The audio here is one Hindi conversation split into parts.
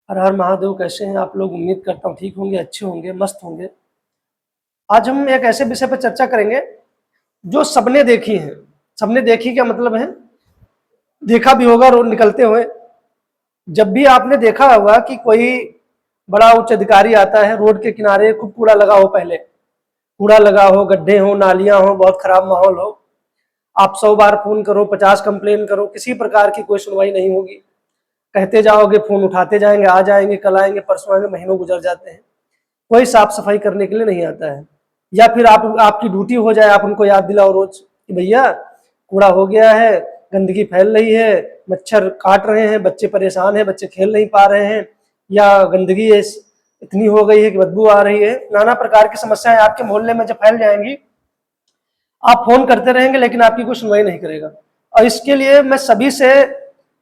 हर हर महादेव। कैसे हैं आप लोग? उम्मीद करता हूँ ठीक होंगे, अच्छे होंगे, मस्त होंगे। आज हम एक ऐसे विषय पर चर्चा करेंगे जो सबने देखी है। सबने देखी क्या मतलब है? देखा भी होगा रोड निकलते हुए। जब भी आपने देखा होगा कि कोई बड़ा उच्च अधिकारी आता है, रोड के किनारे खूब कूड़ा लगा हो, पहले कूड़ा लगा हो, गड्ढे हो, नालियां हो, बहुत खराब माहौल हो, आप 100 बार फोन करो, 50 कंप्लेन करो, किसी प्रकार की कोई सुनवाई नहीं होगी। कहते जाओगे, फोन उठाते जाएंगे, आ जाएंगे, कल आएंगे, परसों आएंगे, महीनों गुजर जाते हैं, कोई साफ सफाई करने के लिए नहीं आता है। या फिर आपकी ड्यूटी हो जाए, आप उनको याद दिलाओ रोज कि भैया कूड़ा हो गया है, गंदगी फैल रही है, मच्छर काट रहे हैं, बच्चे परेशान हैं, बच्चे खेल नहीं पा रहे हैं, या गंदगी इतनी हो गई है कि बदबू आ रही है। नाना प्रकार की समस्याएं आपके मोहल्ले में जब फैल जाएंगी, आप फोन करते रहेंगे लेकिन आपकी कोई सुनवाई नहीं करेगा। और इसके लिए मैं सभी से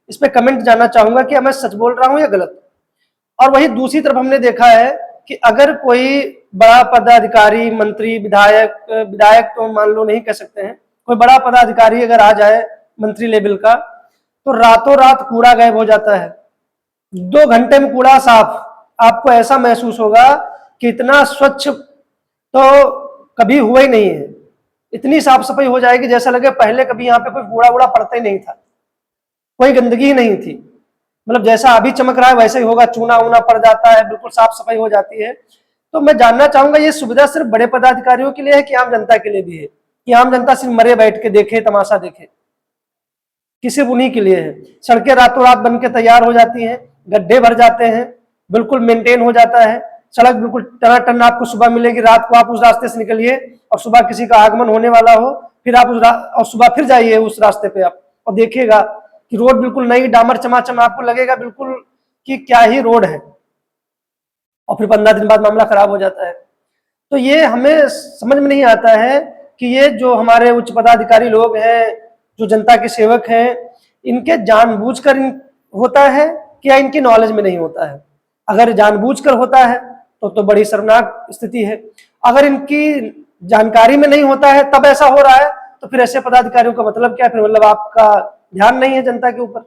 इस पे कमेंट जानना चाहूंगा कि मैं सच बोल रहा हूं या गलत। और वही दूसरी तरफ हमने देखा है कि अगर कोई बड़ा पदाधिकारी, मंत्री, विधायक, विधायक तो मान लो नहीं कह सकते हैं, कोई बड़ा पदाधिकारी अगर आ जाए मंत्री लेवल का, तो रातों रात कूड़ा गायब हो जाता है। 2 घंटे में कूड़ा साफ। आपको ऐसा महसूस होगा कि इतना स्वच्छ तो कभी हुआ ही नहीं है। इतनी साफ सफाई हो जाएगी जैसा लगे पहले कभी यहाँ पे कोई कूड़ा वूड़ा पड़ता ही नहीं था, कोई गंदगी ही नहीं थी। मतलब जैसा अभी चमक रहा है वैसे ही होगा, चूना ऊना पड़ जाता है, बिल्कुल साफ सफाई हो जाती है। तो मैं जानना चाहूंगा, ये सुविधा सिर्फ बड़े पदाधिकारियों के लिए है कि आम जनता के लिए भी है? कि आम जनता सिर्फ मरे बैठ के देखे, तमाशा देखे? कि सिर्फ उन्हीं के लिए है? सड़कें रातों रात बन के तैयार हो जाती हैं, गड्ढे भर जाते हैं, बिल्कुल मेंटेन हो जाता है, सड़क बिल्कुल टनाटन आपको सुबह मिलेगी, रात को आप उस रास्ते से निकलिए और सुबह किसी का आगमन होने वाला हो, फिर आप और सुबह फिर जाइए उस रास्ते पे आप और देखिएगा कि रोड बिल्कुल नई डामर चमाचम, आपको लगेगा बिल्कुल कि क्या ही रोड है। और फिर 15 दिन बाद मामला खराब हो जाता है। तो ये हमें समझ में नहीं आता है कि ये जो हमारे उच्च पदाधिकारी लोग हैं, जो जनता के सेवक हैं, इनके जानबूझकर होता है कि या इनकी नॉलेज में नहीं होता है। अगर जानबूझकर होता है तो बड़ी शर्मनाक स्थिति है। अगर इनकी जानकारी में नहीं होता है तब ऐसा हो रहा है, तो फिर ऐसे पदाधिकारियों का मतलब क्या है? फिर मतलब आपका ध्यान नहीं है जनता के ऊपर।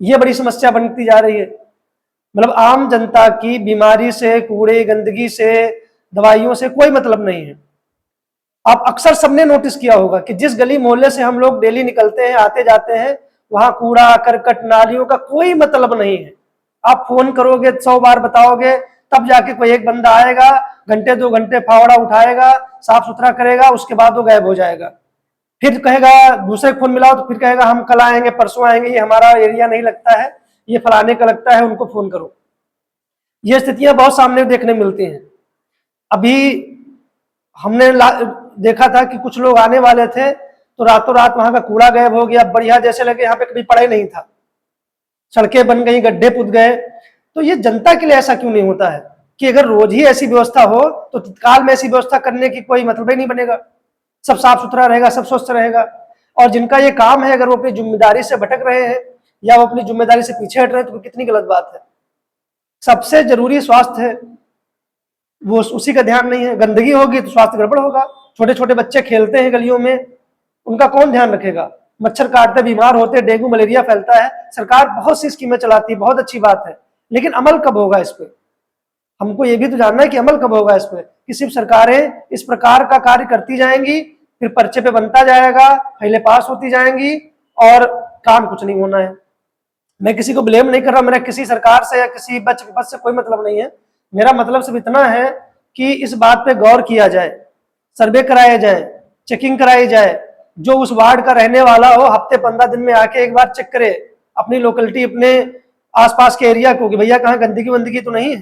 ये बड़ी समस्या बनती जा रही है। मतलब आम जनता की बीमारी से, कूड़े गंदगी से, दवाइयों से कोई मतलब नहीं है। आप अक्सर सबने नोटिस किया होगा कि जिस गली मोहल्ले से हम लोग डेली निकलते हैं, आते जाते हैं, वहां कूड़ा करकट नालियों का कोई मतलब नहीं है। आप फोन करोगे, 100 बार बताओगे, तब जाके कोई एक बंदा आएगा, घंटे 2 घंटे फावड़ा उठाएगा, साफ सुथरा करेगा, उसके बाद वो गायब हो जाएगा। फिर कहेगा, दूसरे फोन मिलाओ तो फिर कहेगा हम कल आएंगे, परसों आएंगे, ये हमारा एरिया नहीं लगता है, ये फलाने का लगता है, उनको फोन करो। ये स्थितियां बहुत सामने देखने मिलती हैं। अभी हमने देखा था कि कुछ लोग आने वाले थे तो रातों रात वहां का कूड़ा गायब हो गया, बढ़िया, जैसे लगे यहाँ पे कभी पड़ा ही नहीं था। सड़कें बन गई, गड्ढे पुत गए। तो ये जनता के लिए ऐसा क्यों नहीं होता है कि अगर रोज ही ऐसी व्यवस्था हो तो तत्काल में ऐसी व्यवस्था करने की कोई मतलब ही नहीं बनेगा। सब साफ सुथरा रहेगा, सब स्वस्थ रहेगा। और जिनका ये काम है, अगर वो अपनी जिम्मेदारी से भटक रहे हैं या वो अपनी जिम्मेदारी से पीछे हट रहे हैं, तो कितनी गलत बात है। सबसे जरूरी स्वास्थ्य है, वो उसी का ध्यान नहीं है। गंदगी होगी तो स्वास्थ्य गड़बड़ होगा। छोटे छोटे बच्चे खेलते हैं गलियों में, उनका कौन ध्यान रखेगा? मच्छर काटते बीमार होते, डेंगू मलेरिया फैलता है। सरकार बहुत सी स्कीमें चलाती है, बहुत अच्छी बात है, लेकिन अमल कब होगा इस पे? हमको ये भी तो जानना है कि अमल कब होगा इस पे। कि सिर्फ सरकारें इस प्रकार का कार्य करती जाएंगी, फिर पर्चे पे बनता जाएगा, फाइलें पास होती जाएंगी और काम कुछ नहीं होना है। मैं किसी को ब्लेम नहीं कर रहा, मेरा किसी सरकार से या किसी बच से कोई मतलब नहीं है। मेरा मतलब सिर्फ इतना है कि इस बात पे गौर किया जाए, सर्वे कराया जाए, चेकिंग कराई जाए। जो उस वार्ड का रहने वाला हो, हफ्ते 15 दिन में आके एक बार चेक करे अपनी लोकेलिटी, अपने आसपास के एरिया को, कि भैया कहाँ गंदगी वंदगी तो नहीं है।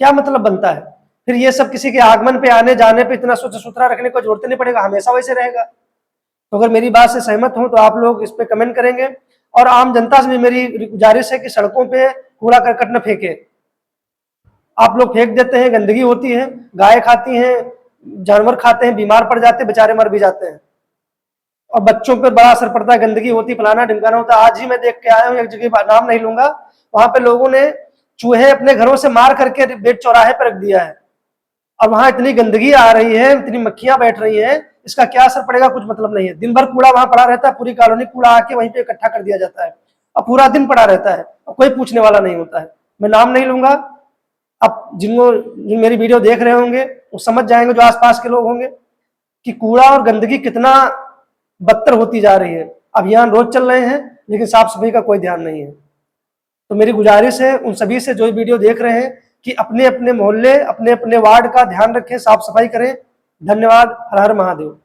क्या मतलब बनता है? फिर ये सब किसी के आगमन पे, आने जाने पे इतना स्वच्छ सुथरा रखने को जरूरत नहीं पड़ेगा, हमेशा वैसे रहेगा। तो अगर मेरी बात से सहमत हो तो आप लोग इस पे कमेंट करेंगे। और आम जनता से भी मेरी गुजारिश है कि सड़कों पे कूड़ा करकट न फेंके। आप लोग फेंक देते हैं, गंदगी होती है, गाय खाती हैं, जानवर खाते हैं, बीमार पड़ जाते हैं, बेचारे मर भी जाते हैं। और बच्चों पर बड़ा असर पड़ता है, गंदगी होती, फलाना ढिमकाना होता है। आज ही मैं देख के आया हूँ एक जगह, नाम नहीं लूंगा, वहां पे लोगों ने चूहे अपने घरों से मार करके बेड चौराहे पर रख दिया है। और वहां इतनी गंदगी आ रही है, इतनी मक्खियां बैठ रही हैं, इसका क्या असर पड़ेगा कुछ मतलब नहीं है। दिन भर कूड़ा वहां पड़ा रहता है, पूरी कॉलोनी कूड़ा आके वहीं पे इकट्ठा कर दिया जाता है और पूरा दिन पड़ा रहता है और कोई पूछने वाला नहीं होता है। मैं नाम नहीं लूँगा। अब जिन मेरी वीडियो देख रहे होंगे वो समझ जाएंगे, जो आसपास के लोग होंगे, कि कूड़ा और गंदगी कितना बदतर होती जा रही है। अभियान रोज चल रहे हैं लेकिन साफ सफाई का कोई ध्यान नहीं है। तो मेरी गुजारिश है उन सभी से जो वीडियो देख रहे हैं कि अपने अपने मोहल्ले, अपने अपने वार्ड का ध्यान रखें, साफ सफाई करें। धन्यवाद। हर हर महादेव।